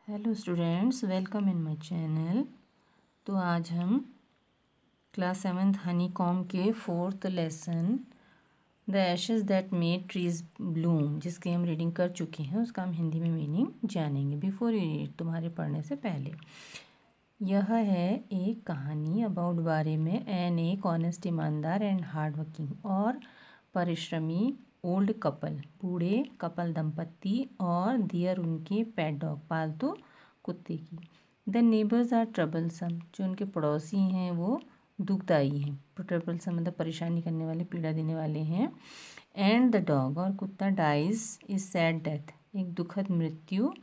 Hello students, welcome in my channel. तो आज हम क्लास 7th हनी कॉम के 4th lesson the ashes that made trees Bloom, जिसकी हम रीडिंग कर चुके हैं, उसका हम हिंदी में मीनिंग जानेंगे। बिफोर यू रीड, तुम्हारे पढ़ने से पहले, यह है एक कहानी अबाउट बारे में एन एक ऑनेस्ट, ईमानदार एंड हार्ड वर्किंग और परिश्रमी ओल्ड कपल, बूढ़े कपल दंपत्ति और दियर उनके पेट डॉग, पालतू कुत्ते की। द नेबर्स आर ट्रबलसम, जो उनके पड़ोसी हैं वो दुखदाई हैं। ट्रबलसम मतलब परेशानी करने वाले, पीड़ा देने वाले हैं। एंड द डॉग, और कुत्ता, डाइज इज सैड डेथ, एक दुखद मृत्यु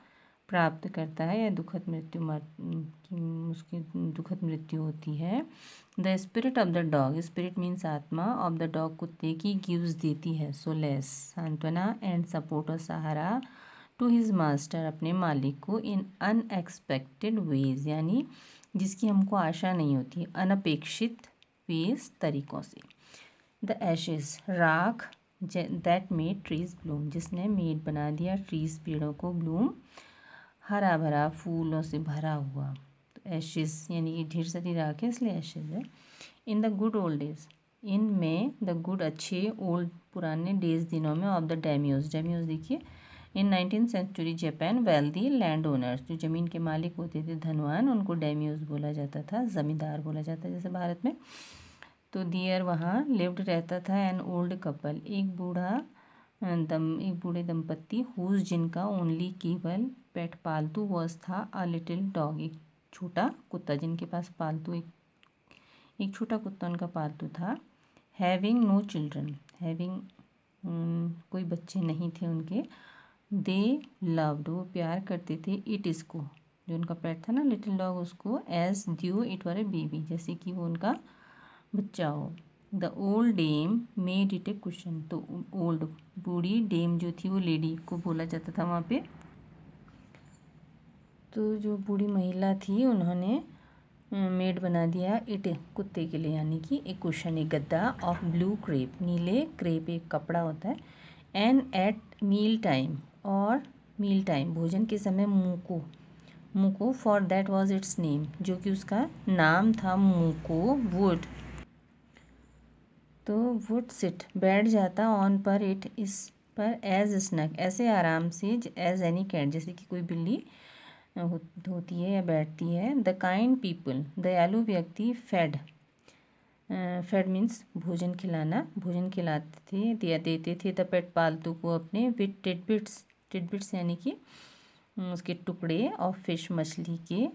प्राप्त करता है या दुखद मृत्यु उसकी दुखद मृत्यु होती है। The spirit of the dog, spirit means आत्मा, ऑफ द डॉग कुत्ते की, गिव्स देती है सोलेस सांत्वना एंड सपोर्ट और सहारा, टू हिज मास्टर अपने मालिक को, इन अनएक्सपेक्टेड वेज यानी जिसकी हमको आशा नहीं होती, अनपेक्षित वेज तरीक़ों से। द एशेस, राख, दैट मेड ट्रीज ब्लूम, जिसने मेड बना दिया ट्रीज पेड़ों को, ब्लूम हरा भरा, फूलों से भरा हुआ। तो एशेस यानी कि ढेर सारी राख है, इसलिए एशेस है। In the good old days, in में द गुड अच्छे, ओल्ड पुराने, डेज दिनों में, ऑफ द डेम्यूज, डेम्यूज देखिए, in 19th century Japan, wealthy land owners, जो ज़मीन के मालिक होते थे, धनवान, उनको डेम्यूज बोला जाता था, ज़मींदार बोला जाता है जैसे भारत में। तो दियर वहाँ लिव्ड रहता था एन ओल्ड कपल, एक बूढ़े दंपत्ति, हुज जिनका, ओनली केवल, पेट पालतू, वॉज था, अ लिटिल डॉग एक छोटा कुत्ता, जिनके पास पालतू एक छोटा कुत्ता उनका पालतू था। हैविंग नो चिल्ड्रन, हैविंग कोई बच्चे नहीं थे उनके। दे लव्ड, वो प्यार करते थे, इट इसको, जो उनका पेट था ना लिटिल डॉग, उसको, as though it were a baby, जैसे कि वो उनका बच्चा हो। The old dame made it a cushion, तो ओल्ड बूढ़ी डेम जो थी वो लेडी को बोला जाता था वहाँ पे। तो जो बूढ़ी महिला थी उन्होंने मेड बना दिया इट कुत्ते के लिए, यानी कि एक कुशन, एक गद्दा, ऑफ ब्लू क्रेप, नीले क्रेप एक कपड़ा होता है। एंड एट मील टाइम, और मील टाइम भोजन के समय, Muko for that was its name, जो कि उसका नाम था, मुको वुड, तो वुड सिट बैठ जाता, ऑन पर, इट इस पर, एज स्नैक ऐसे आराम से, एज एनी कैट जैसे कि कोई बिल्ली होती है या बैठती है। द काइंड पीपल, दयालु व्यक्ति, फेड मीन्स भोजन खिलाना, भोजन खिलाते थे, दिया देते थे द पेट पालतू को अपने, विद टिडबिट्स यानी कि उसके टुकड़े, ऑफ फिश मछली के,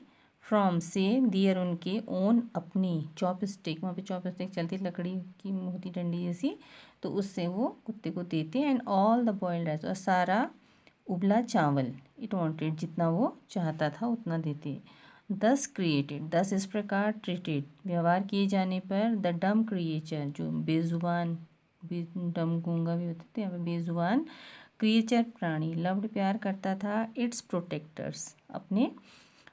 फ्रॉम से, दियर उनके, ओन अपनी, चॉपस्टिक, वहाँ पे चॉपस्टिक चलती, लकड़ी की होती डंडी जैसी, तो उससे वो कुत्ते को देते। And all the boiled rice, और सारा उबला चावल, इट वांटेड, जितना वो चाहता था उतना देते। दस क्रिएटेड, दस इस प्रकार, ट्रीटेड व्यवहार किए जाने पर, द डम क्रिएचर, जो बेजुबान, डम गूंगा भी होते थे, यहाँ पे बेजुबान क्रिएचर प्राणी, लव्ड प्यार करता था, इट्स प्रोटेक्टर्स अपने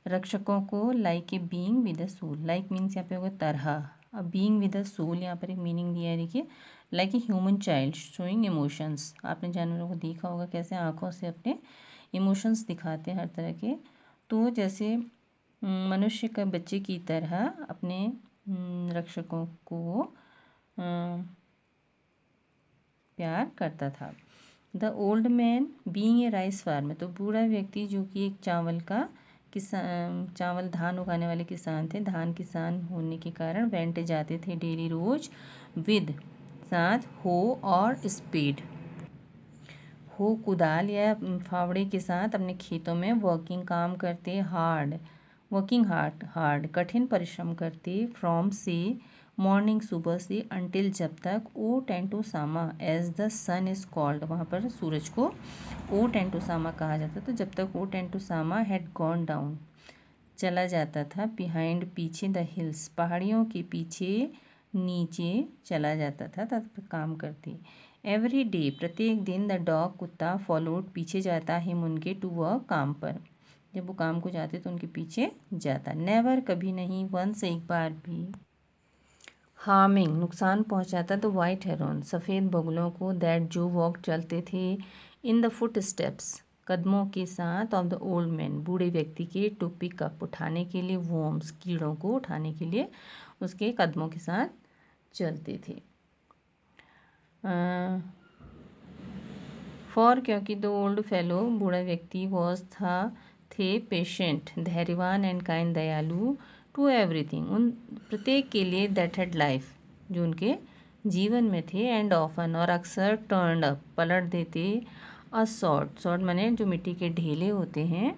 रक्षकों को, like a being with a soul, like means यहाँ पे होगा तरह, अब बीइंग विद अ सोल यहाँ पर एक मीनिंग दिया है, देखिए, like a human child showing emotions, आपने जानवरों को देखा होगा कैसे आँखों से अपने इमोशंस दिखाते हैं हर तरह के, तो जैसे मनुष्य का बच्चे की तरह अपने रक्षकों को प्यार करता था। The old man being a rice farmer, तो बूढ़ा व्यक्ति जो कि एक चावल धान उगाने वाले किसान थे, धान किसान होने के कारण, वेंट जाते थे डेली रोज, विद साथ, हो और स्पेड, हो कुदाल या फावड़े के साथ अपने खेतों में, वर्किंग काम करते, हार्ड कठिन परिश्रम करते, फ्रॉम से मॉर्निंग सुबह से, अंटिल जब तक, O Tentosama as the sun is called, वहाँ पर सूरज को ओ टेंटोसामा कहा जाता, तो जब तक ओ टेंटोसामा हैड गॉन डाउन चला जाता था, बिहाइंड पीछे, द हिल्स पहाड़ियों के पीछे नीचे चला जाता था, तब काम करते। एवरी डे प्रत्येक दिन, द डॉग कुत्ता, फॉलोड पीछे जाता, हिम उनके, टू वर्क काम पर, जब वो काम को जाते तो उनके पीछे जाता। नेवर कभी नहीं, वंस एक बार भी, हार्मिंग नुकसान पहुंचाता, तो वाइट हेरोन सफ़ेद बगुलों को, दैट जो वॉक चलते थे, इन द फुट स्टेप्स कदमों के साथ ऑफ द ओल्ड मैन, बूढ़े व्यक्ति के, टू पिक अप, उठाने के लिए, वॉर्म्स, कीड़ों को उठाने के लिए उसके कदमों के साथ चलते थे। फॉर, क्योंकि द ओल्ड फेलो, बूढ़ा व्यक्ति, वॉज था, थे, पेशेंट, धैर्यवान, एंड काइंड, दयालु, टू एवरीथिंग, उन प्रत्येक के लिए, दैट हैड लाइफ, जो उनके जीवन में थे, एंड ऑफन, और अक्सर, टर्न्ड अप, पलट देते, अ सॉर्ट, सॉर्ट माने जो मिट्टी के ढेले होते हैं,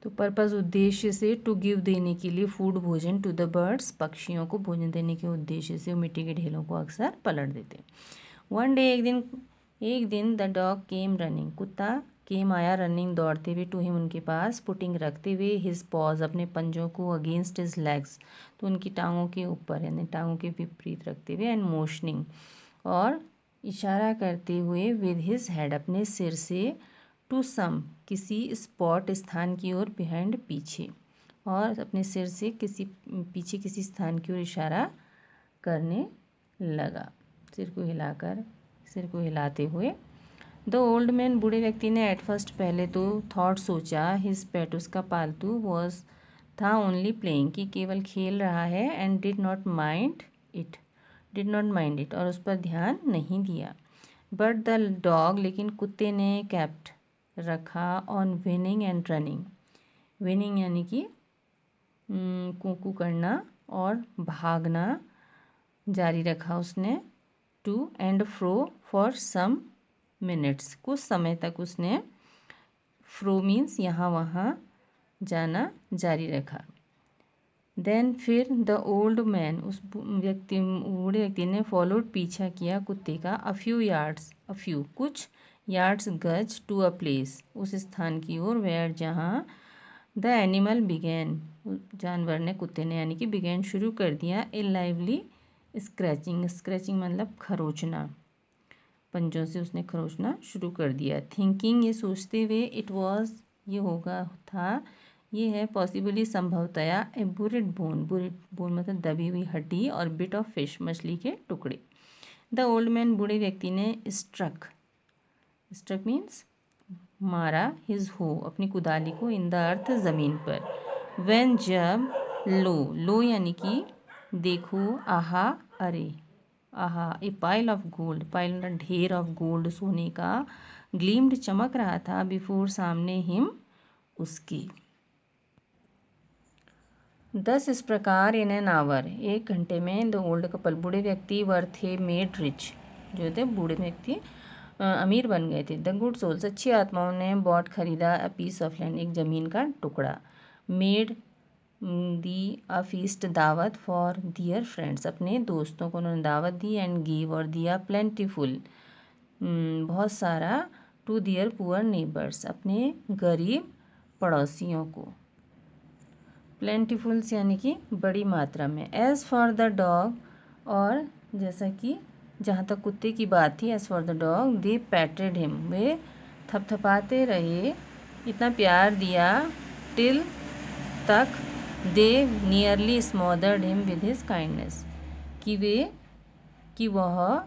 तो पर्पस उद्देश्य से, टू गिव देने के लिए, फूड भोजन, टू द बर्ड्स, पक्षियों को भोजन देने के उद्देश्य से वो मिट्टी के ढेलों को अक्सर पलट देते। वन डे, एक दिन द डॉग केम रनिंग, कुत्ता केम आया, रनिंग दौड़ते हुए, टू हिम उनके पास, पुटिंग रखते हुए, हिज पॉज अपने पंजों को, अगेंस्ट हिज लेग्स तो उनकी टांगों के ऊपर यानी टांगों के विपरीत रखते हुए, एंड मोशनिंग और इशारा करते हुए, विद हिज हेड अपने सिर से, टू सम किसी स्पॉट स्थान की ओर, बिहाइंड पीछे और अपने सिर से किसी पीछे किसी स्थान की ओर इशारा करने लगा, सिर को हिलाते हुए। द ओल्ड मैन, बूढ़े व्यक्ति ने, एट फर्स्ट पहले तो, थॉट सोचा, हिज पेट उसका पालतू, वॉज था, ओनली प्लेइंग कि केवल खेल रहा है, and did not mind it और उस पर ध्यान नहीं दिया। बट द डॉग, लेकिन कुत्ते ने, कैप्ट रखा, on whining and running, whining यानी कि कूकू करना और भागना जारी रखा उसने, to and fro for some minutes, कुछ समय तक उसने, फ्रो मीन्स यहाँ वहाँ जाना जारी रखा। देन फिर द ओल्ड मैन, उस बूढ़े व्यक्ति ने, फॉलोड पीछा किया कुत्ते का, अ फ्यू कुछ यार्ड्स गज, टू अ प्लेस उस स्थान की ओर, वेयर जहाँ, द एनिमल बिगैन जानवर ने, कुत्ते ने यानी कि बिगैन शुरू कर दिया, ए लाइवली स्क्रैचिंग मतलब खरोचना, पंजों से उसने खरोचना शुरू कर दिया। थिंकिंग ये सोचते हुए, इट वॉज ये होगा था, ये है, पॉसिबली संभवतया, ए बुरिड बोन मतलब दबी हुई हड्डी, और बिट ऑफ फिश मछली के टुकड़े। द ओल्ड मैन, बूढ़े व्यक्ति ने, स्ट्रक मीन्स मारा, हिज हो अपनी कुदाली को, इन द अर्थ ज़मीन पर, व्हेन जब, लो यानी कि देखो, आहा अरे, आहा, ए पाइल ऑफ गोल्ड, पाइल ढेर ऑफ गोल्ड सोने का, ग्लीम्ड चमक रहा था, बिफोर सामने, हिम उसके। 10 इस प्रकार, इन एन आवर एक घंटे में, द ओल्ड कपल बूढ़े व्यक्ति, वर थे मेड रिच जो थे बूढ़े व्यक्ति अमीर बन गए थे। द गुड सोल्स अच्छी आत्माओं ने, बॉट खरीदा, अ पीस ऑफ लैंड एक ज़मीन का टुकड़ा, मेड दी अ फीस्ट दावत, फॉर दियर फ्रेंड्स अपने दोस्तों को उन्होंने दावत दी, एंड गिव और दिया, प्लेंटीफुल बहुत सारा, टू दियर पुअर नेबर्स अपने गरीब पड़ोसियों को, प्लेंटीफुल्स यानी कि बड़ी मात्रा में। एज़ फॉर द डॉग और जैसा कि जहाँ तक कुत्ते की बात थी, as for the dog, they patted him वे थपथपाते रहे, इतना प्यार दिया, टिल तक, they nearly smothered him with his kindness कि वह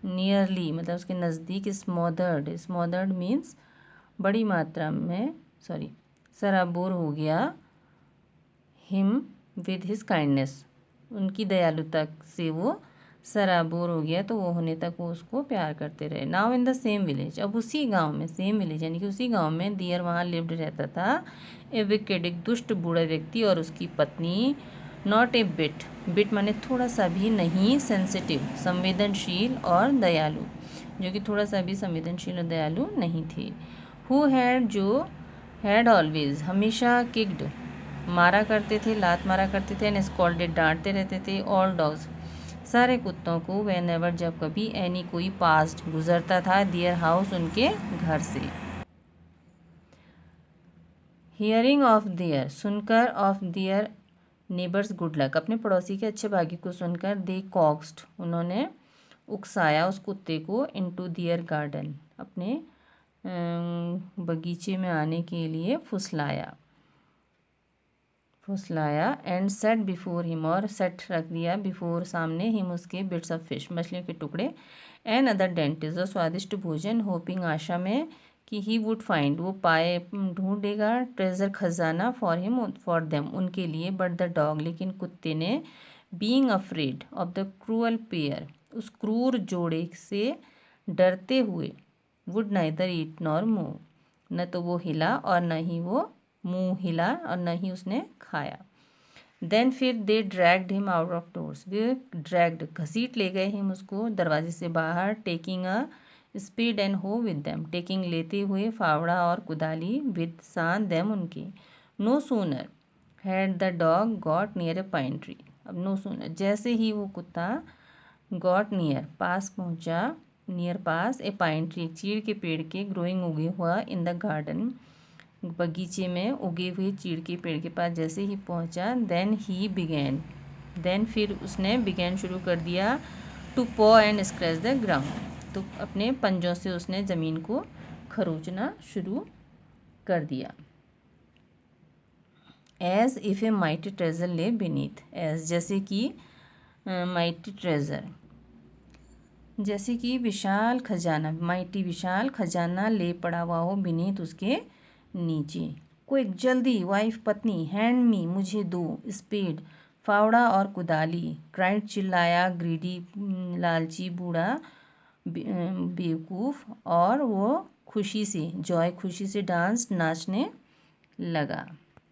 नियरली मतलब उसके नज़दीक, स्मॉदर्ड मीन्स बड़ी मात्रा में सराबोर हो गया, हिम विद हिज काइंडनेस उनकी दयालुता से वो सराबोर हो गया, तो वो होने तक वो उसको प्यार करते रहे। Now in the same village, अब उसी गांव में, सेम विलेज यानी कि उसी गांव में, दियर वहाँ लिव्ड रहता था, ए विकेड एक दुष्ट बूढ़ा व्यक्ति और उसकी पत्नी, नॉट ए बिट माने थोड़ा सा भी नहीं, सेंसिटिव संवेदनशील और दयालु जो कि थोड़ा सा भी संवेदनशील और दयालु नहीं थे, हु हैड जो हैड ऑलवेज हमेशा, किक्ड मारा करते थे, लात मारा करते थे, एंड स्कॉल्डेड डांटते रहते थे, ऑल डॉग्स सारे कुत्तों को, वेन एवर जब कभी, एनी कोई पास्ट गुजरता था, दियर हाउस उनके घर से, हियरिंग ऑफ दियर सुनकर, of their neighbours good luck अपने पड़ोसी के अच्छे भाग्य को सुनकर, दे कॉक्स्ड उन्होंने उकसाया उस कुत्ते को, इनटू दियर गार्डन अपने बगीचे में आने के लिए फुसलाया, एंड सेट बिफोर हिम और सेट रख दिया, बिफोर सामने, हिम उसके, बिट्स ऑफ फिश मछलियों के टुकड़े, एंड अदर डेंटिस और स्वादिष्ट भोजन, होपिंग आशा में, कि ही वुड फाइंड, वो पाए ढूंढेगा, ट्रेजर खजाना फॉर हिम फॉर देम, उनके लिए। बट द डॉग, लेकिन कुत्ते ने, being afraid of the cruel pair, उस क्रूर जोड़े से डरते हुए, would neither eat nor move, न तो वो हिला और न ही वो मुंह हिला और न ही उसने खाया। देन फिर they dragged him out of doors, वे ड्रैग्ड घसीट ले गए हिम उसको दरवाजे से बाहर। Taking a spade and hoe with them, taking लेते हुए फावड़ा और कुदाली, विद सान देम उनके। No sooner had the dog got near a pine tree, अब नो सूनर, जैसे ही वो कुत्ता गॉट नियर पास पहुंचा, नियर पास ए पाइन ट्री, चीड़ के पेड़ के, ग्रोइंग उगे हुआ, इन द गार्डन बगीचे में उगे हुए चीड़ के पेड़ के पास जैसे ही पहुंचा, देन ही बिगैन, देन फिर उसने बिगैन शुरू कर दिया, टू पॉ एंड स्क्रैच द ग्राउंड, तो अपने पंजों से उसने ज़मीन को खरोचना शुरू कर दिया। As if a mighty treasure lay beneath, as जैसे कि माइटी ट्रेजर, जैसे कि विशाल खजाना, माइटी विशाल खजाना ले पड़ा हुआ हो, बीनीथ उसके नीचे। क्विक जल्दी, वाइफ पत्नी, हैंड मी मुझे दो, स्पेड फावड़ा और कुदाली, क्राइड चिल्लाया, ग्रीडी लालची बूढ़ा बेवकूफ़, और वो खुशी से, जॉय खुशी से डांस नाचने लगा।